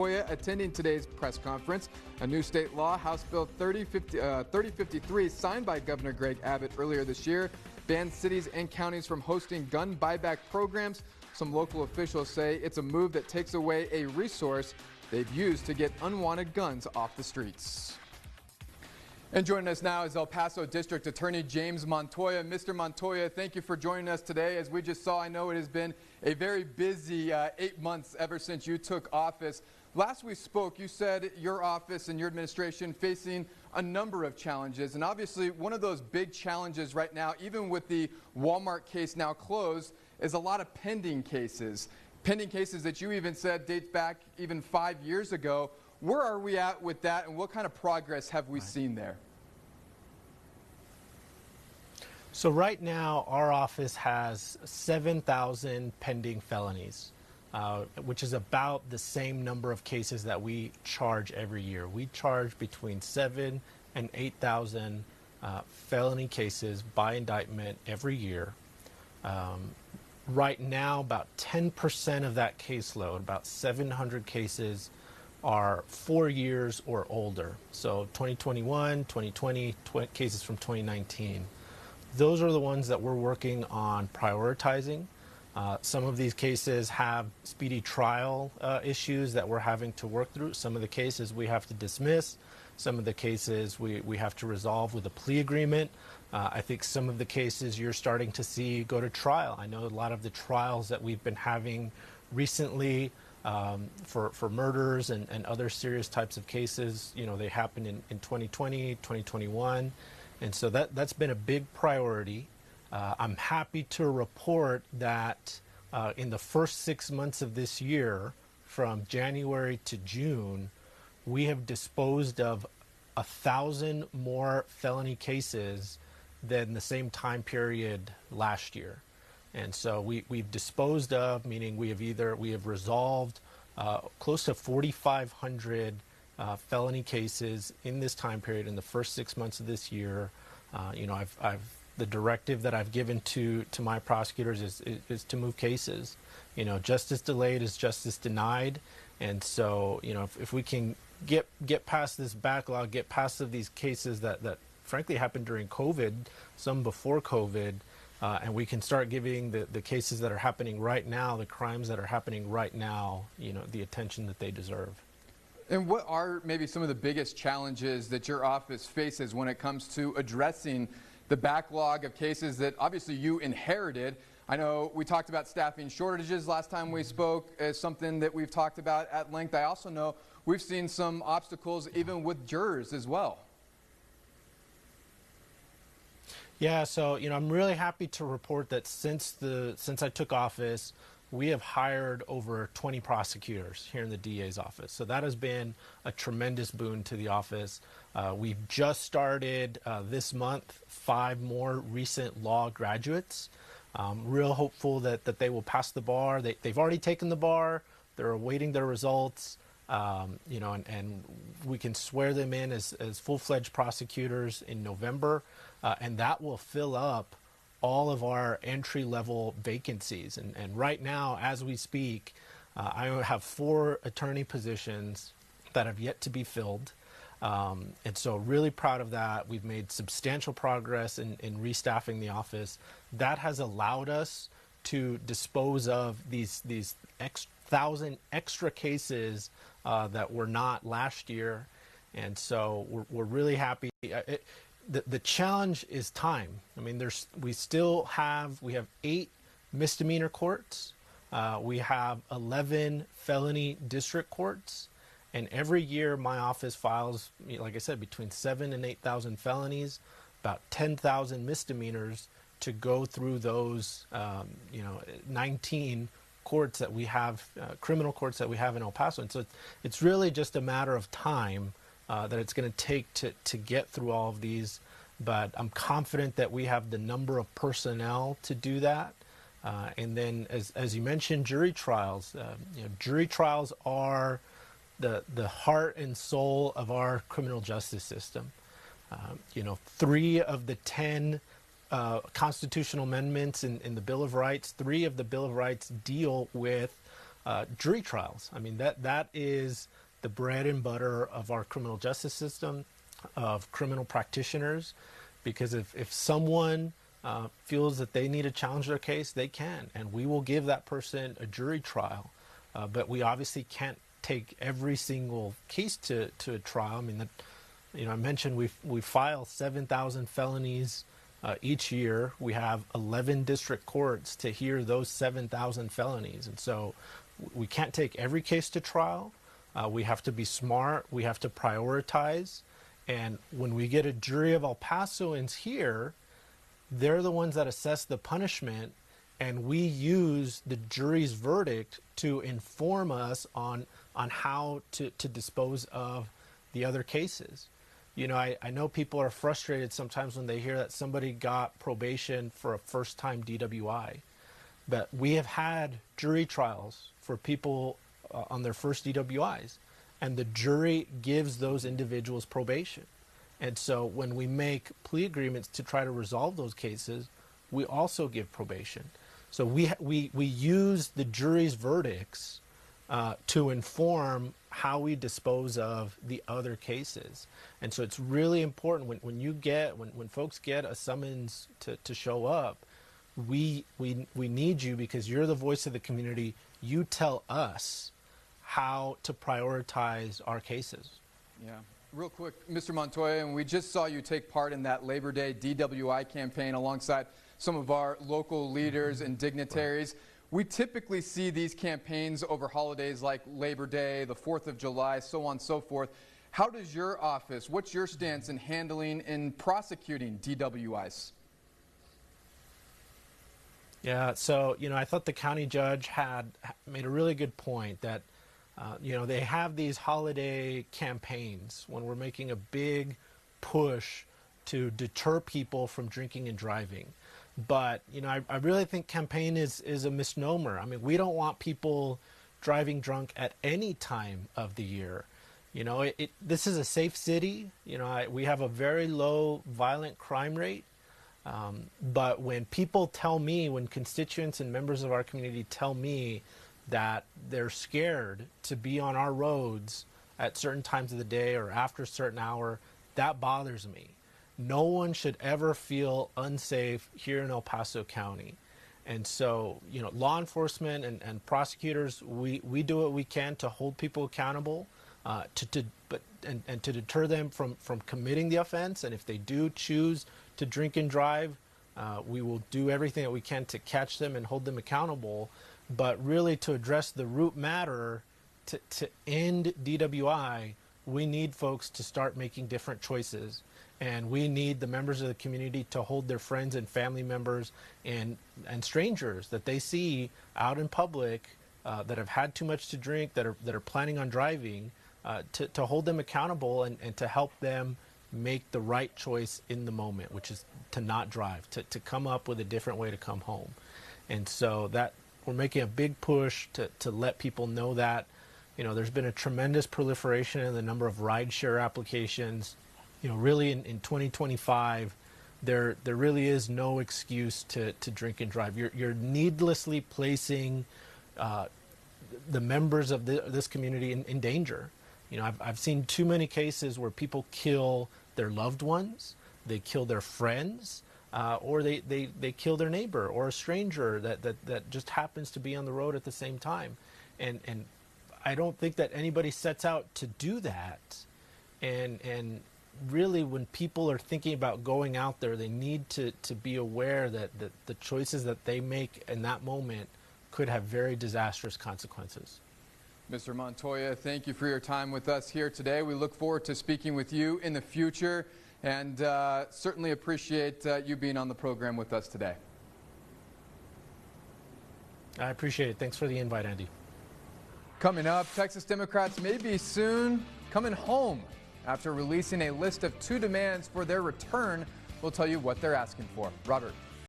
Montoya attending today's press conference. A new state law, House Bill 3053, signed by Governor Greg Abbott earlier this year, bans cities and counties from hosting gun buyback programs. Some local officials say it's a move that takes away a resource they've used to get unwanted guns off the streets. And joining us now is El Paso District Attorney James Montoya. Mr. Montoya, thank you for joining us today. As we just saw, I know it has been a very busy 8 months ever since you took office. Last we spoke, you said your office and your administration facing a number of challenges. And obviously, one of those big challenges right now, even with the Walmart case now closed, is a lot of pending cases. Pending cases that you even said dates back even 5 years ago. Where are we at with that, and what kind of progress have we seen there? So right now, our office has 7,000 pending felonies, which is about the same number of cases that we charge every year. We charge between 7,000 and 8,000 felony cases by indictment every year. Right now, about 10% of that caseload, about 700 cases, are 4 years or older. So 2021, 2020, cases from 2019. Those are the ones that we're working on prioritizing. Some of these cases have speedy trial issues that we're having to work through. Some of the cases we have to dismiss. Some of the cases we have to resolve with a plea agreement. I think some of the cases you're starting to see go to trial. I know a lot of the trials that we've been having recently for murders and other serious types of cases, you know, they happened in 2020, 2021. And so that's been a big priority. I'm happy to report that in the first 6 months of this year, from January to June, we have disposed of 1,000 more felony cases than the same time period last year. And so we've disposed of, meaning we have resolved close to 4,500 felony cases in this time period in the first 6 months of this year. You know, the directive that I've given to my prosecutors is to move cases. You know, justice delayed is justice denied. And so, you know, if we can get past this backlog, get past of these cases that frankly happened during COVID, some before COVID, and we can start giving the cases that are happening right now, the crimes that are happening right now, you know, the attention that they deserve. And what are maybe some of the biggest challenges that your office faces when it comes to addressing the backlog of cases that obviously you inherited? I know we talked about staffing shortages last time we spoke as something that we've talked about at length. I also know we've seen some obstacles even with jurors as well. Yeah, so, you know, I'm really happy to report that since I took office, we have hired over 20 prosecutors here in the DA's office. So that has been a tremendous boon to the office. We've just started this month 5 more recent law graduates. Real hopeful that they will pass the bar. They've already taken the bar. They're awaiting their results. You know, and we can swear them in as full-fledged prosecutors in November, and that will fill up all of our entry-level vacancies. And right now, as we speak, I have 4 attorney positions that have yet to be filled. And so really proud of that. We've made substantial progress in restaffing the office. That has allowed us to dispose of these 1,000 extra cases that were not last year. And so we're really happy. The challenge is time. I mean, we have 8 misdemeanor courts. We have 11 felony district courts. And every year my office files, like I said, between 7,000 and 8,000 felonies, about 10,000 misdemeanors to go through those, 19 courts that we have, criminal courts that we have in El Paso. And so it's really just a matter of time that it's going to take to get through all of these. But I'm confident that we have the number of personnel to do that. And then, as you mentioned, jury trials. Jury trials are the heart and soul of our criminal justice system. 3 of the 10 constitutional amendments in the Bill of Rights, 3 of the Bill of Rights deal with jury trials. I mean, that is the bread and butter of our criminal justice system, of criminal practitioners, because if someone feels that they need to challenge their case, they can, and we will give that person a jury trial. But we obviously can't take every single case to a trial. I mean, I mentioned we file 7,000 felonies each year. We have 11 district courts to hear those 7,000 felonies, and so we can't take every case to trial. We have to be smart. We have to prioritize. And when we get a jury of El Pasoans here, they're the ones that assess the punishment, and we use the jury's verdict to inform us on how to dispose of the other cases. You know, I know people are frustrated sometimes when they hear that somebody got probation for a first-time DWI, but we have had jury trials for people on their first DWIs, and the jury gives those individuals probation. And so when we make plea agreements to try to resolve those cases, we also give probation. So we use the jury's verdicts to inform how we dispose of the other cases. And so it's really important when folks get a summons to show up, we need you, because you're the voice of the community. You tell us how to prioritize our cases. Yeah. Real quick, Mr. Montoya, and we just saw you take part in that Labor Day DWI campaign alongside some of our local leaders and dignitaries. We typically see these campaigns over holidays like Labor Day, the 4th of July, so on and so forth. How does your office, what's your stance in handling and prosecuting DWIs? Yeah, so, I thought the county judge had made a really good point that, they have these holiday campaigns when we're making a big push to deter people from drinking and driving. But, I really think campaign is a misnomer. I mean, we don't want people driving drunk at any time of the year. This is a safe city. We have a very low violent crime rate. But when people tell me, when constituents and members of our community tell me that they're scared to be on our roads at certain times of the day or after a certain hour, that bothers me. No one should ever feel unsafe here in El Paso County. And so, law enforcement and prosecutors, we do what we can to hold people accountable, to deter them from committing the offense. And if they do choose to drink and drive, we will do everything that we can to catch them and hold them accountable. But really, to address the root matter, to end DWI, we need folks to start making different choices. And we need the members of the community to hold their friends and family members and strangers that they see out in public that have had too much to drink, that are planning on driving, to hold them accountable and to help them make the right choice in the moment, which is to not drive, to come up with a different way to come home. And so that we're making a big push to let people know that. There's been a tremendous proliferation in the number of rideshare applications. Really in 2025, there really is no excuse to drink and drive. You're needlessly placing the members of this community in danger. I've seen too many cases where people kill their loved ones, they kill their friends, or they kill their neighbor or a stranger that just happens to be on the road at the same time. And I don't think that anybody sets out to do that. And really, when people are thinking about going out there, they need to be aware that the choices that they make in that moment could have very disastrous consequences. Mr. Montoya, thank you for your time with us here today. We look forward to speaking with you in the future, and certainly appreciate you being on the program with us today. I appreciate it. Thanks for the invite, Andy. Coming up, Texas Democrats may be soon coming home after releasing a list of 2 demands for their return. We'll tell you what they're asking for. Robert.